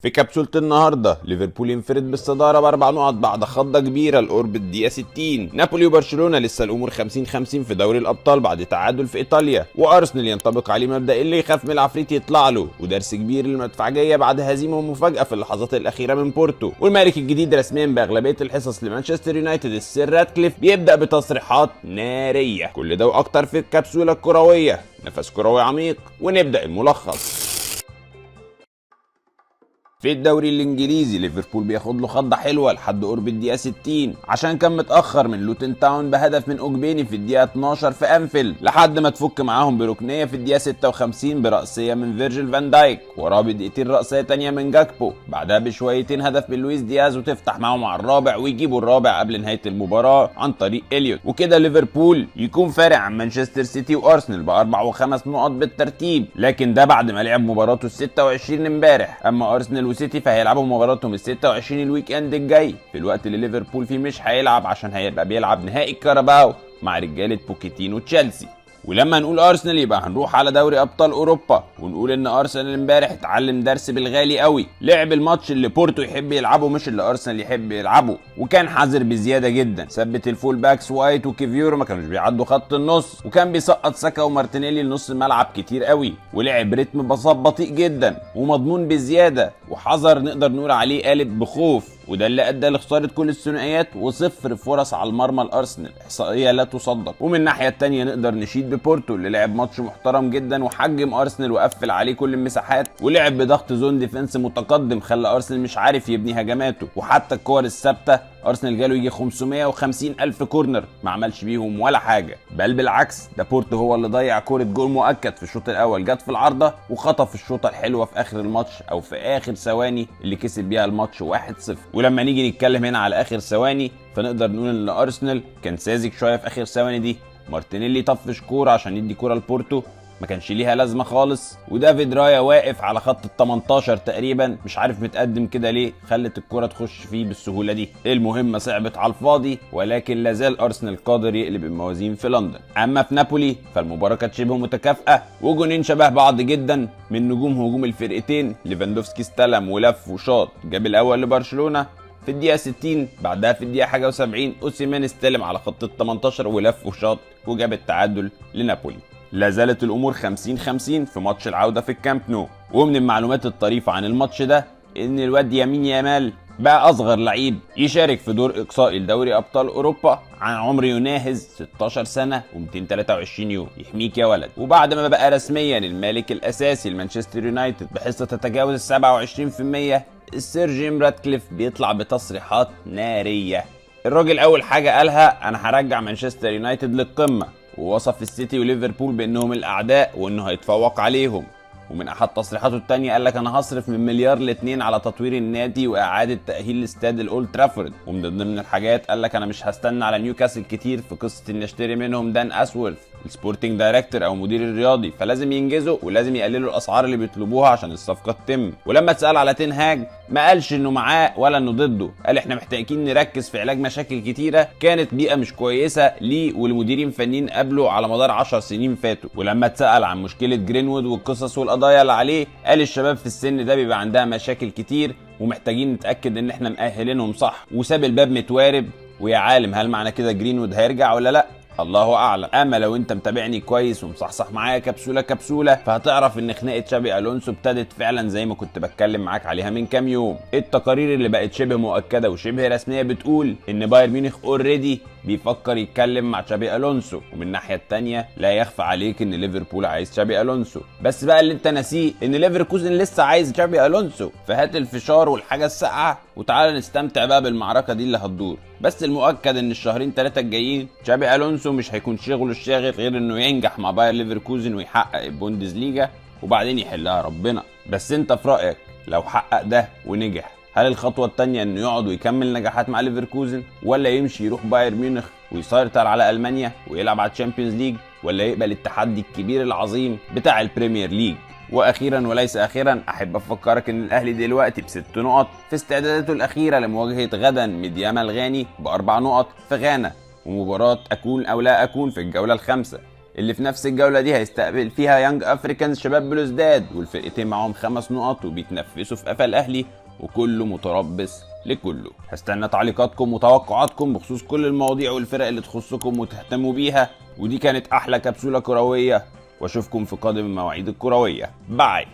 في كبسولة النهارده ليفربول ينفرد بالصدارة باربع نقط بعد خضة كبيرة لقرب الدقيقة 60. نابولي وبرشلونة لسه الامور 50-50 في دوري الابطال بعد تعادل في ايطاليا، وارسنال ينطبق عليه مبدأ اللي يخاف من العفريت يطلع له، ودرس كبير للمدفعجية بعد هزيمة مفاجأة في اللحظات الاخيرة من بورتو. والمالك الجديد رسميا باغلبية الحصص لمانشستر يونايتد السير راتكليف بيبدأ بتصريحات نارية. كل ده واكتر في الكبسولة الكروية، نفس كروي عميق ونبدأ الملخص. في الدوري الانجليزي ليفربول بياخد له خضه حلوه لحد قرب الدقيقه 60 عشان كان متاخر من لوتن تاون بهدف من اوجبيني في الدقيقه 12 في انفيلد، لحد ما تفك معاهم بركنيه في الدقيقه 56 براسيه من فيرجيل فان دايك، وراه بدقيقتين راسيه تانية من جاكبو، بعدها بشويتين هدف من لويس دياز، وتفتح معاهم على الرابع ويجيبوا الرابع قبل نهايه المباراه عن طريق اليوت. وكده ليفربول يكون فارق عن مانشستر سيتي وارسنال باربع وخمس نقط بالترتيب، لكن ده بعد ما لعب مباراته ال 26 امبارح. اما ارسنال وسيتي فهيلعبوا مباراتهم ال 26 الويك اند الجاي، في الوقت اللي ليفربول فيه مش هيلعب عشان هيبقى بيلعب نهائي الكاراباو مع رجاله بوكيتينو تشيلسي. ولما نقول ارسنال يبقى هنروح على دوري ابطال اوروبا ونقول ان ارسنال امبارح اتعلم درس بالغالي قوي، لعب الماتش اللي بورتو يحب يلعبه مش اللي ارسنال يحب يلعبه، وكان حذر بزياده جدا، ثبت الفول باكس وايت وكيفيورو ما كانوش بيعدوا خط النص، وكان بيسقط ساكا ومارتينيلي لنص الملعب كتير قوي، ولعب رتم بساط بطيء جدا ومضمون بزياده، وحذر نقدر نقول عليه قالب بخوف، وده اللي ادى لخساره كل الثنائيات وصفر فرص على المرمى الارسنال، احصائيه لا تصدق. ومن الناحيه الثانيه نقدر نشيد ببورتو اللي لعب ماتش محترم جدا وحجم ارسنال وقفل عليه كل المساحات، ولعب بضغط زون ديفنس متقدم خلى ارسنال مش عارف يبني هجماته، وحتى الكور الثابته ارسنال جاله يجي 550 الف كورنر ما عملش بيهم ولا حاجه، بل بالعكس ده بورتو هو اللي ضيع كوره جول مؤكد في الشوط الاول جت في العارضه، وخطف الشوطه الحلوه في اخر الماتش او في اخر ثواني اللي كسب بيها الماتش 1-0. ولما نيجي نتكلم هنا على اخر ثواني فنقدر نقول ان ارسنال كان ساذج شويه في اخر ثواني دي، مارتينيلي طفش كوره عشان يدي كوره لبورتو ما كانش ليها لازمه خالص، ودافيد رايا واقف على خط ال 18 تقريبا مش عارف متقدم كده ليه، خلت الكره تخش فيه بالسهوله دي. المهمه صعبت على الفاضي، ولكن لازال ارسنال قادر يقلب الموازين في لندن. اما في نابولي فالمباراه كانت شبه متكافئه، وجونين شبه بعض جدا من نجوم هجوم الفرقتين، ليفاندوفسكي استلم ولف وشاط، جاب الاول لبرشلونه في الدقيقه 60، بعدها في الدقيقه حاجه و70 اوسيمان استلم على خط ال 18 ولف وشاط وجاب التعادل لنابولي. لا زالت الامور 50-50 في ماتش العوده في الكامب نو. ومن المعلومات الطريفه عن الماتش ده ان الواد يمين يامال بقى اصغر لعيب يشارك في دور اقصائي لدوري ابطال اوروبا عن عمر يناهز 16 سنه و223 يوم، يحميك يا ولد. وبعد ما بقى رسميا المالك الاساسي لمانشستر يونايتد بحصه تتجاوز 27%، السير جيم راتكليف بيطلع بتصريحات ناريه. الراجل اول حاجه قالها انا هرجع مانشستر يونايتد للقمه، ووصف السيتي وليفربول بانهم الاعداء وانه هيتفوق عليهم. ومن احد تصريحاته التانية قال لك انا هصرف من مليار ل2 على تطوير النادي واعاده تاهيل استاد الاولد ترافورد. ومن ضمن الحاجات قال لك انا مش هستنى على نيوكاسل كتير في قصه اني اشتري منهم دان اسورث السبورتنج دايركتور او مدير الرياضي، فلازم ينجزوا ولازم يقللوا الاسعار اللي بيطلبوها عشان الصفقه تتم. ولما اتسال على تين هاج ما قالش انه معاه ولا انه ضده، قال احنا محتاجين نركز في علاج مشاكل كتيره كانت بيئه مش كويسه ليه والمديرين فنيين قبله على مدار 10 سنين فاتوا. ولما اتسال عن مشكله جرينوود والقصص والقضايا اللي عليه قال الشباب في السن ده بيبقى عندها مشاكل كتير ومحتاجين نتاكد ان احنا مأهلينهم صح، وساب الباب متوارب. ويا عالم هل معنى كده جرينوود هيرجع ولا لا؟ الله اعلم. اما لو انت متابعني كويس ومصحصح معايا كبسوله فهتعرف ان خناقه شابي الونسو ابتدت فعلا زي ما كنت بتكلم معاك عليها من كام يوم. التقارير اللي بقت شبه مؤكده وشبه رسميه بتقول ان بايرن ميونخ اوريدي بيفكر يتكلم مع شابي الونسو، ومن الناحيه الثانيه لا يخفى عليك ان ليفربول عايز شابي الونسو، بس بقى اللي انت ناسيه ان ليفركوزن لسه عايز شابي الونسو. فهات الفشار والحاجه الساقعه وتعالى نستمتع بقى بالمعركه دي اللي هتدور. بس المؤكد ان الشهرين 3 الجايين شابي الونسو مش هيكون شغله الشاغل غير انه ينجح مع باير ليفركوزن ويحقق البوندسليجا وبعدين يحلها ربنا. بس انت في رايك لو حقق ده ونجح هل الخطوه الثانيه انه يقعد ويكمل نجاحات مع ليفركوزن، ولا يمشي يروح بايرن ميونخ ويسيطر على المانيا ويلعب على الشامبيونز ليج، ولا يقبل التحدي الكبير العظيم بتاع البريمير ليج؟ واخيرا وليس اخيرا احب افكرك ان الاهلي دلوقتي ب6 نقط في استعداداته الاخيره لمواجهه غدا ميدياما الغاني ب4 نقط في غانا، ومباراه اكون او لا اكون في الجوله الخامسه. اللي في نفس الجولة دي هيستقبل فيها يانج افريكانز شباب بلوزداد، والفرقتين معاهم 5 نقط وبيتنفسوا في قفا الاهلي، وكله متربص لكله. هستنى تعليقاتكم وتوقعاتكم بخصوص كل المواضيع والفرق اللي تخصكم وتهتموا بيها، ودي كانت احلى كبسولة كروية، واشوفكم في قادم المواعيد الكروية. باي.